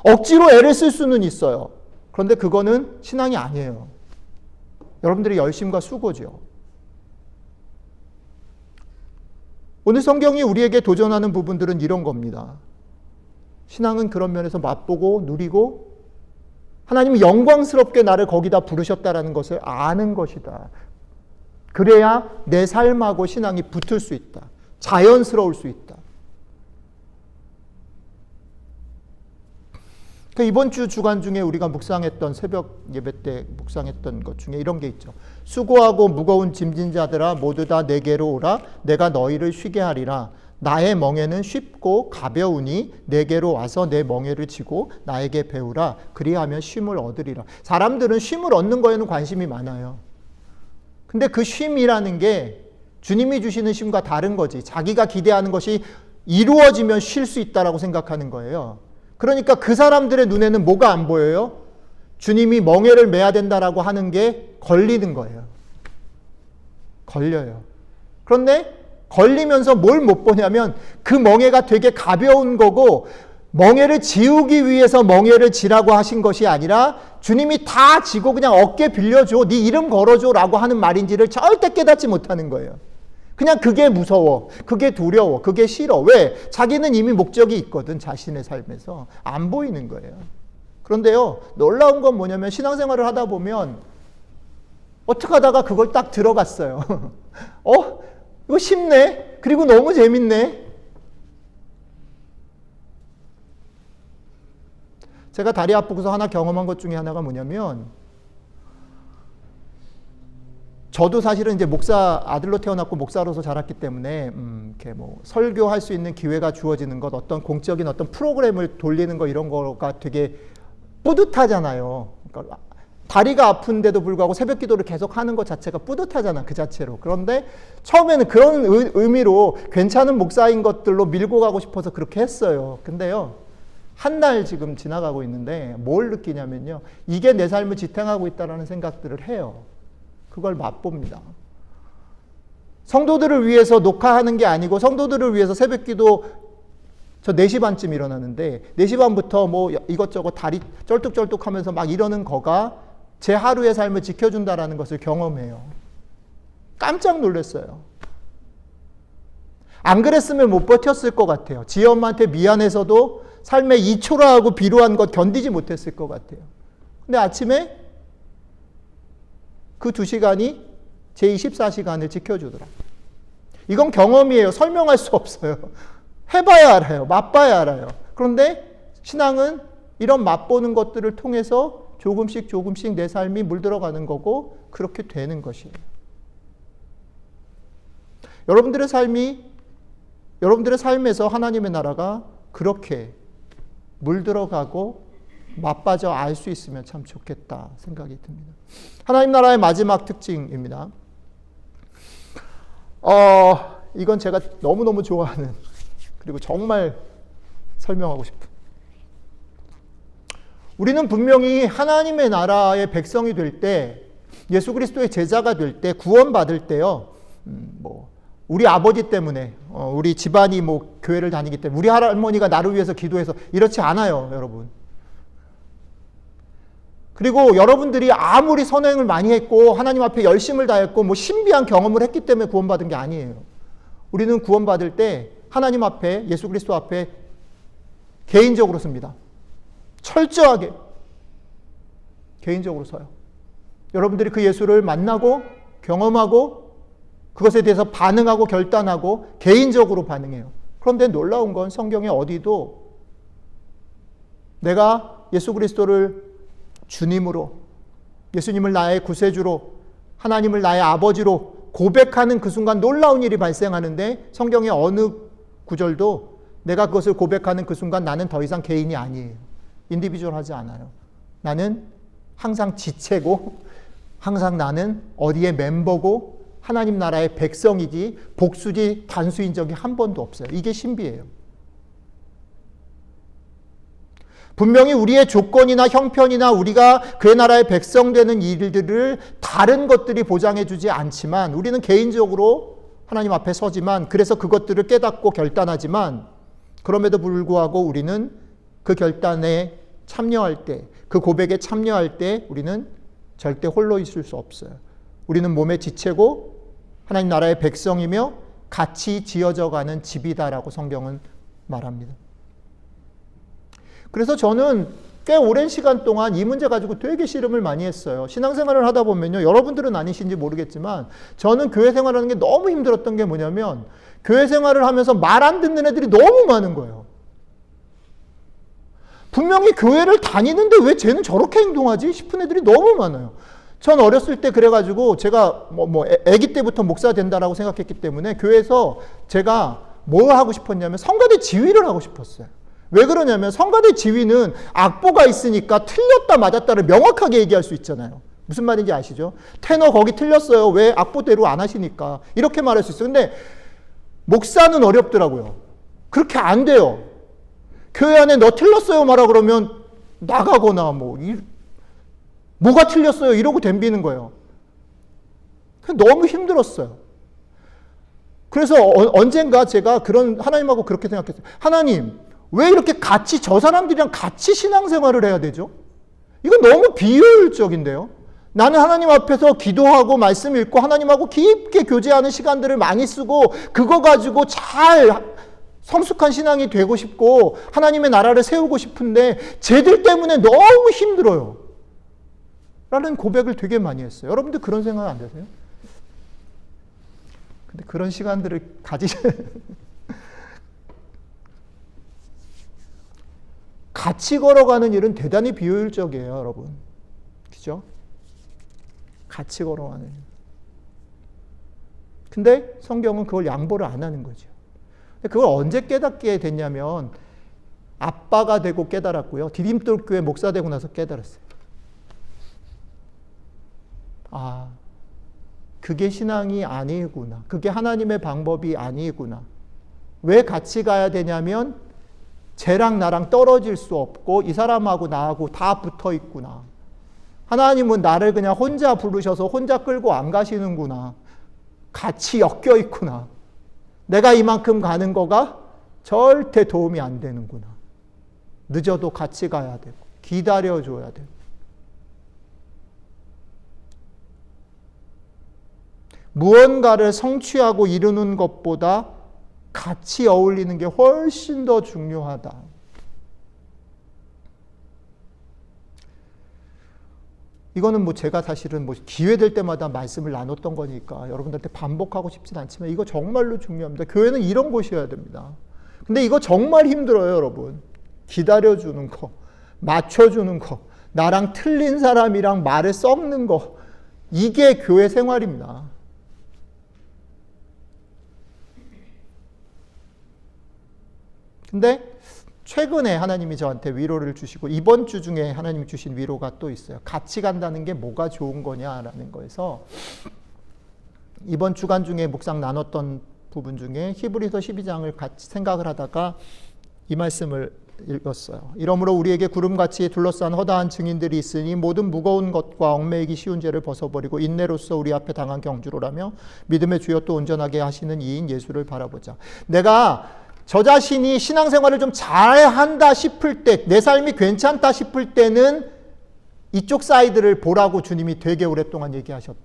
억지로 애를 쓸 수는 있어요. 그런데 그거는 신앙이 아니에요. 여러분들의 열심과 수고죠. 오늘 성경이 우리에게 도전하는 부분들은 이런 겁니다. 신앙은 그런 면에서 맛보고 누리고 하나님이 영광스럽게 나를 거기다 부르셨다라는 것을 아는 것이다. 그래야 내 삶하고 신앙이 붙을 수 있다. 자연스러울 수 있다. 이번 주 주간 중에 우리가 묵상했던 새벽 예배 때 묵상했던 것 중에 이런 게 있죠. 수고하고 무거운 짐진 자들아 모두 다 내게로 오라. 내가 너희를 쉬게 하리라. 나의 멍에는 쉽고 가벼우니 내게로 와서 내 멍에를 지고 나에게 배우라. 그리하면 쉼을 얻으리라. 사람들은 쉼을 얻는 거에는 관심이 많아요. 근데 그 쉼이라는 게 주님이 주시는 쉼과 다른 거지. 자기가 기대하는 것이 이루어지면 쉴 수 있다라고 생각하는 거예요. 그러니까 그 사람들의 눈에는 뭐가 안 보여요? 주님이 멍에를 매야 된다라고 하는 게 걸리는 거예요. 걸려요. 그런데 걸리면서 뭘 못 보냐면 그 멍에가 되게 가벼운 거고 멍에를 지우기 위해서 멍에를 지라고 하신 것이 아니라 주님이 다 지고 그냥 어깨 빌려줘, 네 이름 걸어줘 라고 하는 말인지를 절대 깨닫지 못하는 거예요. 그냥 그게 무서워, 그게 두려워, 그게 싫어. 왜? 자기는 이미 목적이 있거든. 자신의 삶에서. 안 보이는 거예요. 그런데요, 놀라운 건 뭐냐면 신앙생활을 하다 보면 어떻게 하다가 그걸 딱 들어갔어요. 이거 쉽네? 그리고 너무 재밌네? 제가 다리 아프고서 하나 경험한 것 중에 하나가 뭐냐면 저도 사실은 이제 목사 아들로 태어났고 목사로서 자랐기 때문에 이렇게 뭐 설교할 수 있는 기회가 주어지는 것, 어떤 공적인 어떤 프로그램을 돌리는 거 이런 거가 되게 뿌듯하잖아요. 그러니까 다리가 아픈데도 불구하고 새벽 기도를 계속 하는 것 자체가 뿌듯하잖아, 그 자체로. 그런데 처음에는 그런 의미로 괜찮은 목사인 것들로 밀고 가고 싶어서 그렇게 했어요. 근데요, 한 달 지금 지나가고 있는데 뭘 느끼냐면요, 이게 내 삶을 지탱하고 있다는 생각들을 해요. 그걸 맛봅니다. 성도들을 위해서 녹화하는 게 아니고 성도들을 위해서 새벽기도 저 4시 반쯤 일어나는데 4시 반부터 뭐 이것저것 다리 쩔뚝쩔뚝 하면서 막 이러는 거가 제 하루의 삶을 지켜준다라는 것을 경험해요. 깜짝 놀랐어요. 안 그랬으면 못 버텼을 것 같아요. 지 엄마한테 미안해서도 삶에 이 초라하고 비루한 것 견디지 못했을 것 같아요. 근데 아침에 그 2시간이 제 24시간을 지켜주더라. 이건 경험이에요. 설명할 수 없어요. 해봐야 알아요. 맛봐야 알아요. 그런데 신앙은 이런 맛보는 것들을 통해서 조금씩 조금씩 내 삶이 물들어가는 거고 그렇게 되는 것이에요. 여러분들의 삶에서 하나님의 나라가 그렇게 물들어가고 맛봐져 알 수 있으면 참 좋겠다 생각이 듭니다. 하나님 나라의 마지막 특징입니다. 이건 제가 너무너무 좋아하는, 그리고 정말 설명하고 싶은. 우리는 분명히 하나님의 나라의 백성이 될 때, 예수 그리스도의 제자가 될 때, 구원받을 때요, 우리 아버지 때문에, 우리 집안이 뭐 교회를 다니기 때문에, 우리 할머니가 나를 위해서 기도해서 이렇지 않아요, 여러분. 그리고 여러분들이 아무리 선행을 많이 했고 하나님 앞에 열심을 다했고 뭐 신비한 경험을 했기 때문에 구원받은 게 아니에요. 우리는 구원받을 때 하나님 앞에, 예수 그리스도 앞에 개인적으로 섭니다. 철저하게 개인적으로 서요. 여러분들이 그 예수를 만나고 경험하고 그것에 대해서 반응하고 결단하고 개인적으로 반응해요. 그런데 놀라운 건 성경에 어디도 내가 예수 그리스도를 주님으로, 예수님을 나의 구세주로, 하나님을 나의 아버지로 고백하는 그 순간 놀라운 일이 발생하는데 성경의 어느 구절도 내가 그것을 고백하는 그 순간 나는 더 이상 개인이 아니에요. 인디비주얼하지 않아요. 나는 항상 지체고 항상 나는 어디의 멤버고 하나님 나라의 백성이지 복수지 단수인 적이 한 번도 없어요. 이게 신비예요. 분명히 우리의 조건이나 형편이나 우리가 그의 나라의 백성 되는 일들을 다른 것들이 보장해 주지 않지만 우리는 개인적으로 하나님 앞에 서지만 그래서 그것들을 깨닫고 결단하지만 그럼에도 불구하고 우리는 그 결단에 참여할 때, 그 고백에 참여할 때 우리는 절대 홀로 있을 수 없어요. 우리는 몸의 지체고 하나님 나라의 백성이며 같이 지어져가는 집이다라고 성경은 말합니다. 그래서 저는 꽤 오랜 시간 동안 이 문제 가지고 되게 씨름을 많이 했어요. 신앙생활을 하다 보면요. 여러분들은 아니신지 모르겠지만 저는 교회 생활하는 게 너무 힘들었던 게 뭐냐면 교회 생활을 하면서 말 안 듣는 애들이 너무 많은 거예요. 분명히 교회를 다니는데 왜 쟤는 저렇게 행동하지 싶은 애들이 너무 많아요. 전 어렸을 때 그래가지고 제가 아기 때부터 목사 된다라고 생각했기 때문에 교회에서 제가 뭘 하고 싶었냐면 성가대 지휘를 하고 싶었어요. 왜 그러냐면 성가대 지휘는 악보가 있으니까 틀렸다 맞았다를 명확하게 얘기할 수 있잖아요. 무슨 말인지 아시죠? 테너 거기 틀렸어요. 왜 악보대로 안 하시니까. 이렇게 말할 수 있어요. 근데 목사는 어렵더라고요. 그렇게 안 돼요. 교회 안에 너 틀렸어요 말하 그러면 나가거나 뭐가 틀렸어요 이러고 덤비는 거예요. 너무 힘들었어요. 그래서 언젠가 제가 하나님하고 그렇게 생각했어요. 하나님, 왜 이렇게 같이 저 사람들이랑 같이 신앙생활을 해야 되죠? 이건 너무 비효율적인데요. 나는 하나님 앞에서 기도하고 말씀 읽고 하나님하고 깊게 교제하는 시간들을 많이 쓰고 그거 가지고 잘 성숙한 신앙이 되고 싶고 하나님의 나라를 세우고 싶은데 쟤들 때문에 너무 힘들어요. 라는 고백을 되게 많이 했어요. 여러분들 그런 생각 안 되세요? 근데 그런 시간들을 같이 걸어가는 일은 대단히 비효율적이에요, 여러분. 그죠? 같이 걸어가는 일. 근데 성경은 그걸 양보를 안 하는 거죠. 그걸 언제 깨닫게 됐냐면 아빠가 되고 깨달았고요. 디딤돌교회 목사 되고 나서 깨달았어요. 아, 그게 신앙이 아니구나. 그게 하나님의 방법이 아니구나. 왜 같이 가야 되냐면 쟤랑 나랑 떨어질 수 없고 이 사람하고 나하고 다 붙어 있구나. 하나님은 나를 그냥 혼자 부르셔서 혼자 끌고 안 가시는구나. 같이 엮여 있구나. 내가 이만큼 가는 거가 절대 도움이 안 되는구나. 늦어도 같이 가야 되고 기다려줘야 되고. 무언가를 성취하고 이루는 것보다 같이 어울리는 게 훨씬 더 중요하다. 이거는 제가 사실은 기회 될 때마다 말씀을 나눴던 거니까 여러분들한테 반복하고 싶진 않지만 이거 정말로 중요합니다. 교회는 이런 곳이어야 됩니다. 근데 이거 정말 힘들어요, 여러분. 기다려주는 거, 맞춰주는 거, 나랑 틀린 사람이랑 말을 섞는 거, 이게 교회 생활입니다. 근데 최근에 하나님이 저한테 위로를 주시고 이번 주 중에 하나님이 주신 위로가 또 있어요. 같이 간다는 게 뭐가 좋은 거냐라는 거에서 이번 주간 중에 묵상 나눴던 부분 중에 히브리서 12장을 같이 생각을 하다가 이 말씀을 읽었어요. 이러므로 우리에게 구름같이 둘러싼 허다한 증인들이 있으니 모든 무거운 것과 얽매이기 쉬운 죄를 벗어버리고 인내로서 우리 앞에 당한 경주로라며 믿음의 주여 또 온전하게 하시는 이인 예수를 바라보자. 내가 저 자신이 신앙생활을 좀 잘한다 싶을 때, 내 삶이 괜찮다 싶을 때는 이쪽 사이드를 보라고 주님이 되게 오랫동안 얘기하셨다.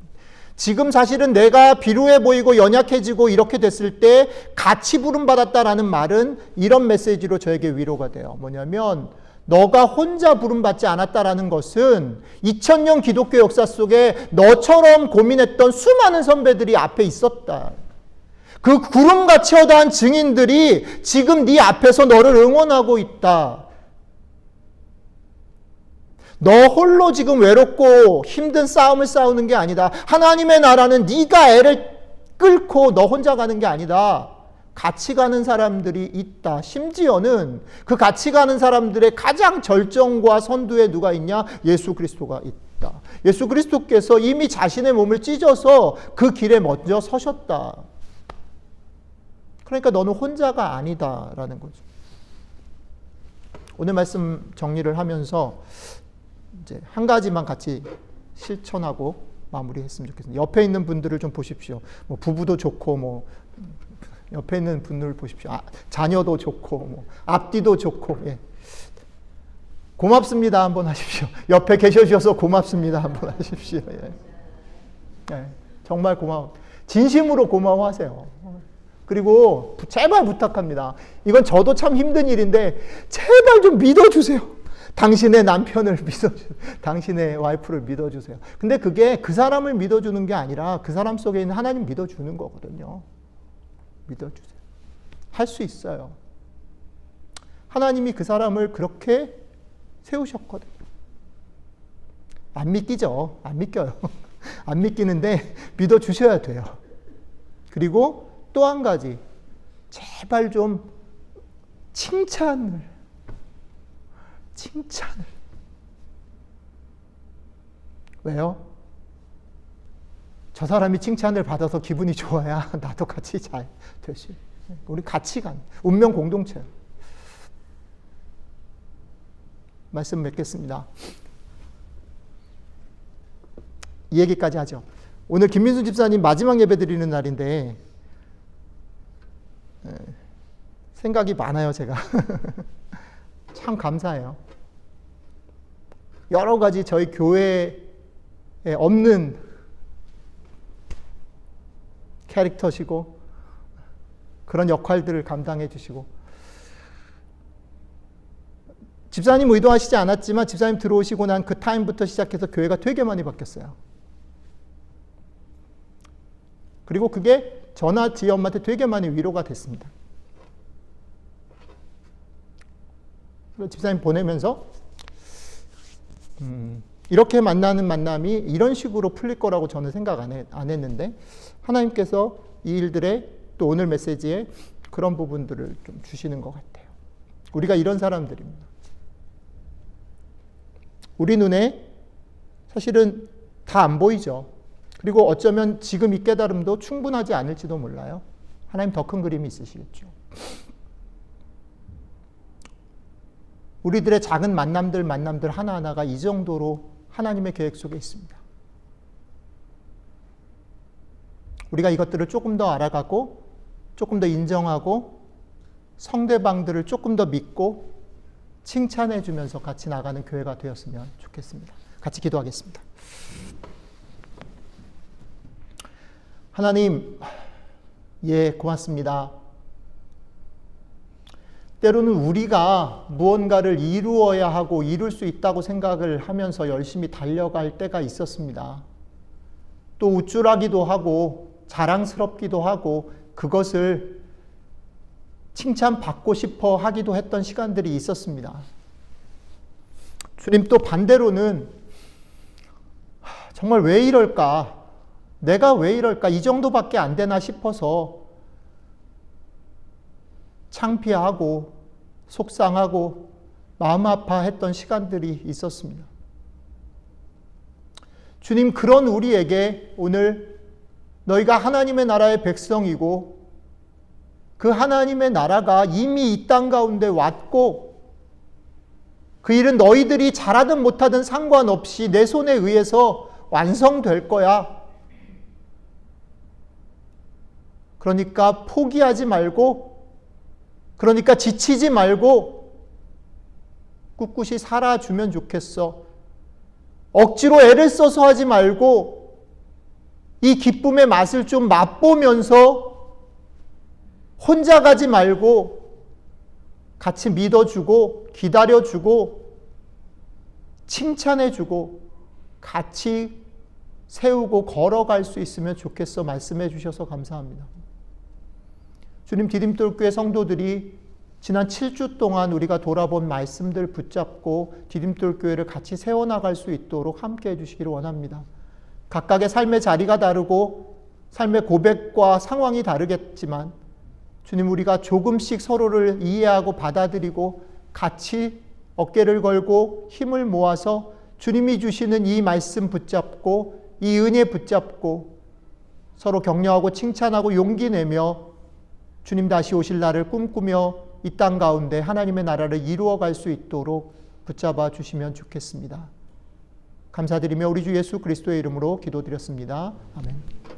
지금 사실은 내가 비루해 보이고 연약해지고 이렇게 됐을 때 같이 부름받았다라는 말은 이런 메시지로 저에게 위로가 돼요. 뭐냐면 너가 혼자 부름받지 않았다라는 것은 2000년 기독교 역사 속에 너처럼 고민했던 수많은 선배들이 앞에 있었다. 그 구름같이 어다한 증인들이 지금 네 앞에서 너를 응원하고 있다. 너 홀로 지금 외롭고 힘든 싸움을 싸우는 게 아니다. 하나님의 나라는 네가 애를 끌고 너 혼자 가는 게 아니다. 같이 가는 사람들이 있다. 심지어는 그 같이 가는 사람들의 가장 절정과 선두에 누가 있냐? 예수 그리스도가 있다. 예수 그리스도께서 이미 자신의 몸을 찢어서 그 길에 먼저 서셨다. 그러니까 너는 혼자가 아니다라는 거죠. 오늘 말씀 정리를 하면서 이제 한 가지만 같이 실천하고 마무리했으면 좋겠습니다. 옆에 있는 분들을 좀 보십시오. 뭐 부부도 좋고, 뭐 옆에 있는 분들을 보십시오. 자녀도 좋고, 뭐 앞뒤도 좋고, 예. 고맙습니다 한번 하십시오. 옆에 계셔주셔서 고맙습니다 한번 하십시오. 예. 예. 정말 고마워. 진심으로 고마워하세요. 그리고 제발 부탁합니다. 이건 저도 참 힘든 일인데 제발 좀 믿어주세요. 당신의 남편을 믿어주세요. 당신의 와이프를 믿어주세요. 근데 그게 그 사람을 믿어주는 게 아니라 그 사람 속에 있는 하나님 믿어주는 거거든요. 믿어주세요. 할 수 있어요. 하나님이 그 사람을 그렇게 세우셨거든요. 안 믿기죠. 안 믿겨요. 안 믿기는데 믿어주셔야 돼요. 그리고 또 한 가지, 제발 좀 칭찬을. 왜요? 저 사람이 칭찬을 받아서 기분이 좋아야 나도 같이 잘 될 수 있어요. 우리 같이 간 운명 공동체. 말씀 맺겠습니다. 이 얘기까지 하죠. 오늘 김민수 집사님 마지막 예배 드리는 날인데 생각이 많아요, 제가. 참 감사해요. 여러 가지 저희 교회에 없는 캐릭터시고 그런 역할들을 감당해 주시고, 집사님 의도하시지 않았지만 집사님 들어오시고 난 그 타임부터 시작해서 교회가 되게 많이 바뀌었어요. 그리고 그게 저나 지혜 엄마한테 되게 많이 위로가 됐습니다. 집사님 보내면서 이렇게 만나는 만남이 이런 식으로 풀릴 거라고 저는 생각 안 했는데 하나님께서 이 일들에 또 오늘 메시지에 그런 부분들을 좀 주시는 것 같아요. 우리가 이런 사람들입니다. 우리 눈에 사실은 다 안 보이죠. 그리고 어쩌면 지금 이 깨달음도 충분하지 않을지도 몰라요. 하나님 더 큰 그림이 있으시겠죠. 우리들의 작은 만남들 하나하나가 이 정도로 하나님의 계획 속에 있습니다. 우리가 이것들을 조금 더 알아가고 조금 더 인정하고 상대방들을 조금 더 믿고 칭찬해 주면서 같이 나가는 교회가 되었으면 좋겠습니다. 같이 기도하겠습니다. 하나님, 고맙습니다. 때로는 우리가 무언가를 이루어야 하고 이룰 수 있다고 생각을 하면서 열심히 달려갈 때가 있었습니다. 또 우쭐하기도 하고 자랑스럽기도 하고 그것을 칭찬받고 싶어 하기도 했던 시간들이 있었습니다. 주님, 또 반대로는 정말 왜 이럴까? 내가 왜 이럴까? 이 정도밖에 안 되나 싶어서 창피하고 속상하고 마음 아파했던 시간들이 있었습니다. 주님, 그런 우리에게 오늘 너희가 하나님의 나라의 백성이고 그 하나님의 나라가 이미 이 땅 가운데 왔고 그 일은 너희들이 잘하든 못하든 상관없이 내 손에 의해서 완성될 거야. 그러니까 포기하지 말고, 그러니까 지치지 말고 꿋꿋이 살아주면 좋겠어. 억지로 애를 써서 하지 말고 이 기쁨의 맛을 좀 맛보면서 혼자 가지 말고 같이 믿어주고 기다려주고 칭찬해주고 같이 세우고 걸어갈 수 있으면 좋겠어 말씀해 주셔서 감사합니다. 주님, 디딤돌교회 성도들이 지난 7주 동안 우리가 돌아본 말씀들 붙잡고 디딤돌교회를 같이 세워나갈 수 있도록 함께 해주시기를 원합니다. 각각의 삶의 자리가 다르고 삶의 고백과 상황이 다르겠지만 주님, 우리가 조금씩 서로를 이해하고 받아들이고 같이 어깨를 걸고 힘을 모아서 주님이 주시는 이 말씀 붙잡고 이 은혜 붙잡고 서로 격려하고 칭찬하고 용기 내며 주님 다시 오실 날을 꿈꾸며 이 땅 가운데 하나님의 나라를 이루어갈 수 있도록 붙잡아 주시면 좋겠습니다. 감사드리며 우리 주 예수 그리스도의 이름으로 기도드렸습니다. 아멘.